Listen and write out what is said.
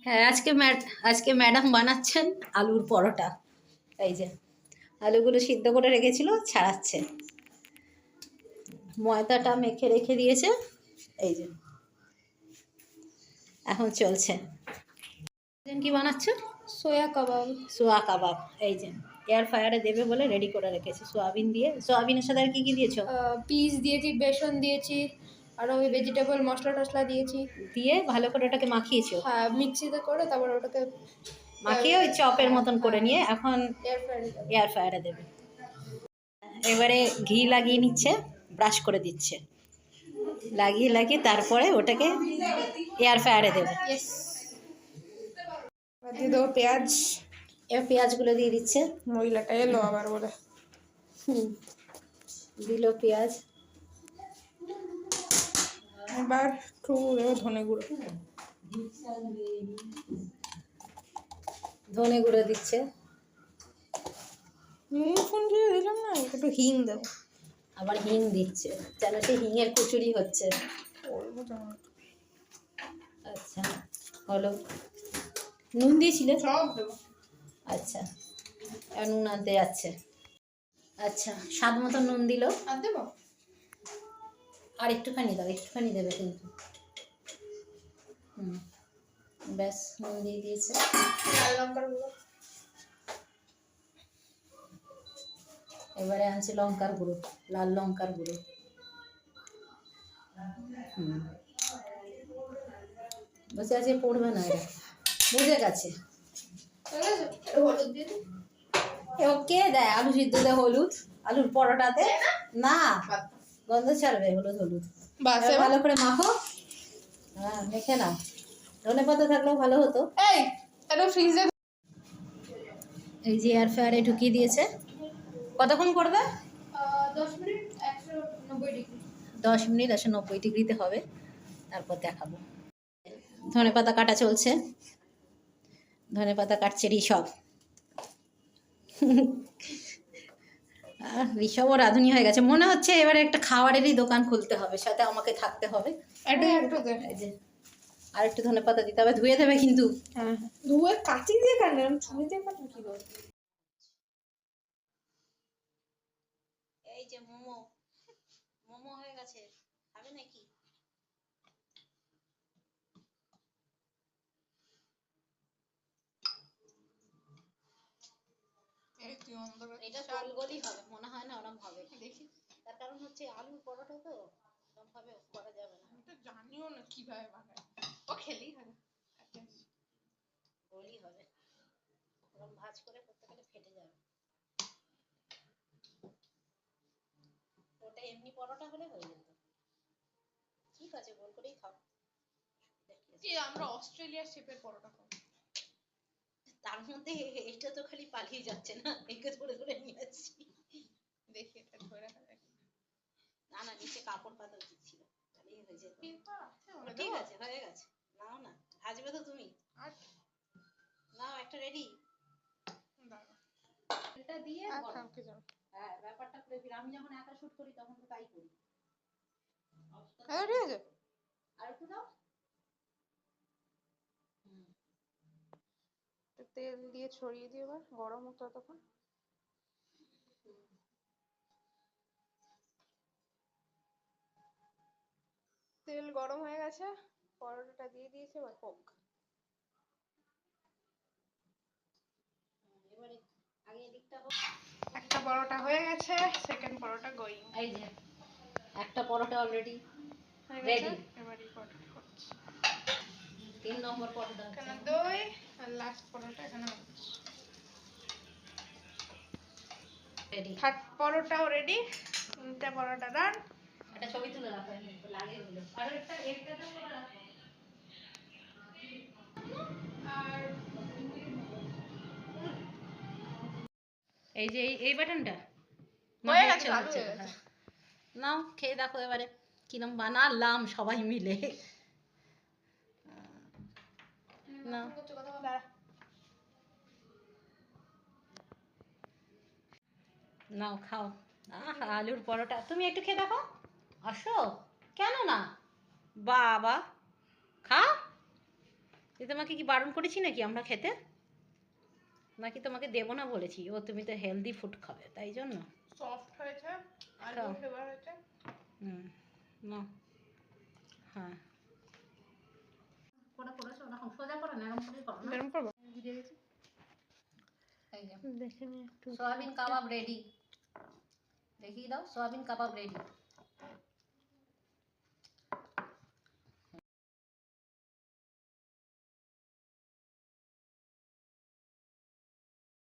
হ্যাঁ, আজকে ম্যাডাম বানাচ্ছেন আলুর পরোটা। এই যে আলুগুলো সিদ্ধ করে রেখেছিল, ছাড়াচ্ছে। ময়দাটা মেখে রেখে দিয়েছে। এই যে এখন চলছে। কি বানাচ্ছ? সোয়া কাবাব। সোয়া কাবাব। এই যে এয়ার ফ্রায়ারে দেবে বলে রেডি করে রেখেছি। সোয়াবিন দিয়ে, সোয়াবিনের সাথে আর কি কি দিয়েছো? পিস দিয়েছি, বেসন দিয়েছি, আর ওই ভেজিটেবল মশলা টশলা দিয়েছি। দিয়ে ভালো করে ওটাকে মাখিয়েছো? হ্যাঁ, মিক্সিতে করে তারপর ওটাকে মাখিয়ে ওই চপের মতন করে নিয়ে এখন এয়ার ফ্রায়ারে দেবে। এবারে ঘি লাগিয়ে নিচ্ছে, ব্রাশ করে দিচ্ছে, লাগিয়ে লাগিয়ে তারপরে ওটাকে এয়ার ফ্রায়ারে দেবে। দিয়ে দেবো পেঁয়াজ। এবার পেঁয়াজগুলো দিয়ে দিচ্ছে। মহিলাটা এলো আবার বলে দিল পেঁয়াজ। এবার একটু ধনে গুঁড়ো দিচ্ছে। ফোন দিয়ে দিলাম না, একটু হিং দেবো। আবার হিং দিচ্ছে, যেন সে হিঙের কচুরি হচ্ছে। আচ্ছা, হলো। নুন দিয়েছিলে? সব দেবো। আচ্ছা, এবার নুন আনতে যাচ্ছে। আচ্ছা, স্বাদ মতো নুন দিল। আর দেবো? আর একটুখানি দাও, একটুখানি দেবে কিন্তু। ব্যাস, নুন দিয়ে দিয়েছে। লাল লঙ্কার গুঁড়ো। এবারে আনছে লঙ্কার গুঁড়ো, লাল লঙ্কার গুঁড়ো। বসে আছে, পড়বে না, এরা বুঝে গেছে। হলুদ দিয়ে দিই। কে দেয় আলু সিদ্ধতে হলুদ? আলুর পরোটাতে না, গন্ধ ছাড়বে হলুদ হলুদ। এবার ভালো করে মাখো। হ্যাঁ, মেখে নাও। ধনে পাতা থাকলেও ভালো হতো। এই এটা ফ্রিজে। এই যে এয়ার ফ্রায়ারে ঢুকিয়ে দিয়েছে। কতক্ষণ করবে? 10 মিনিট 190 ডিগ্রি। 10 মিনিট 190 ডিগ্রিতে হবে, তারপর দেখাবো। ধনে পাতা কাটা চলছে, ধনে পাতা কাটছে ঋষভ। ঋষভও রাঁধুনি হয়ে গেছে মনে হচ্ছে। এবারে একটা খাবারেরই দোকান খুলতে হবে, সাথে আমাকে থাকতে হবে। এই যে আর একটু ধনে পাতা দিতে হবে, ধুয়ে দেবে কিন্তু। হ্যাঁ, ধুয়ে কাঁচি দিয়ে কাটলাম, ছুরি দিয়ে কাটলাম কি করে? এই যে মোমো, মোমো হয়ে গেছে, খাবে নাকি? এটা গোল গোলই হবে মনে হয় না, ওরকম হবে দেখি। তার কারণ হচ্ছে আলুর পরোটা তো ওরকম ভাবে করা যাবে না। আমি তো জানিও না কিভাবে বানায়, ও খেলেই হবে। গোলই হবে, ওরকম ভাঁজ করে করতে গেলে ফেটে যাবে। ওটা এমনি পরোটা হলে হয়ে যেত। ঠিক আছে, গোল করেই খাও। আমরা অস্ট্রেলিয়ার শেপের পরোটা খাবো। তার মধ্যে এটা তো খালি পালিয়ে যাচ্ছে না, একে ধরে ধরে নিয়ে যাচ্ছি। দেখি এটা ধরে রাখা যায়। না না, নিচে কাপড় পাতা উচিত ছিল, তাহলেই হয়ে যেত। ঠিক আছে, হয়ে গেছে। নাও না, ভাজবে তো তুমি। নাও একটা রেডি। এটা দিয়ে হ্যাঁ, ব্যাপারটা করে দিলাম। আমি যখন একা শুট করি তখন তো তাই করি। হ্যাঁ, ঠিক আছে। আর একটু দাও। তেল দিয়ে ছড়িয়ে দিও, এবার গরম হতো ততক্ষণ। তেল গরম হয়ে গেছে, পরোটাটা দিয়ে দিয়েছে, এবার হোক। এবারে আগে এদিকটা হোক। একটা পরোটা হয়ে গেছে, সেকেন্ড পরোটা গোয়িং। এই যে একটা পরোটা অলরেডি রেডি। এবারে পরোটা করছি। 3 নম্বর পরোটা এখানে দই, আর লাস্ট পরোটা এখানে হচ্ছে রেডি। Third পরোটাও ready. 3টে পরোটা ডান। একটা ছবি তুলে রাখো, লাগে হলো। আর একটা তো করে রাখো। আর এই যে এই বাটনটা হয়ে গেছে, আলু হয়ে গেছে। নাও খেয়ে দেখো এবারে কিরম বানালাম সবাই মিলে। না নাও খাও। আলুর পরোটা তুমি একটু খেয়ে দেখো। আসো, কেন না, বাবা খাও। তুই তোমাকে কি বারণ করেছি নাকি আমরা খেতে, নাকি তোমাকে দেবো না বলেছি? ও তুমি তো হেলদি ফুড খাবে তাই জন্য। সফট হয়েছে আর খাও। ফ্লেভার হয়েছে। না হ্যাঁ করে করেছো ওরকম সোজা করে না, এরকম করে করো না। গরম করবো ভিজে গেছে। এই যে দেখে নিয়ে একটু সয়াবিন কাবাব রেডি, দেখিয়ে দাও সয়াবিন কাবাব রেডি।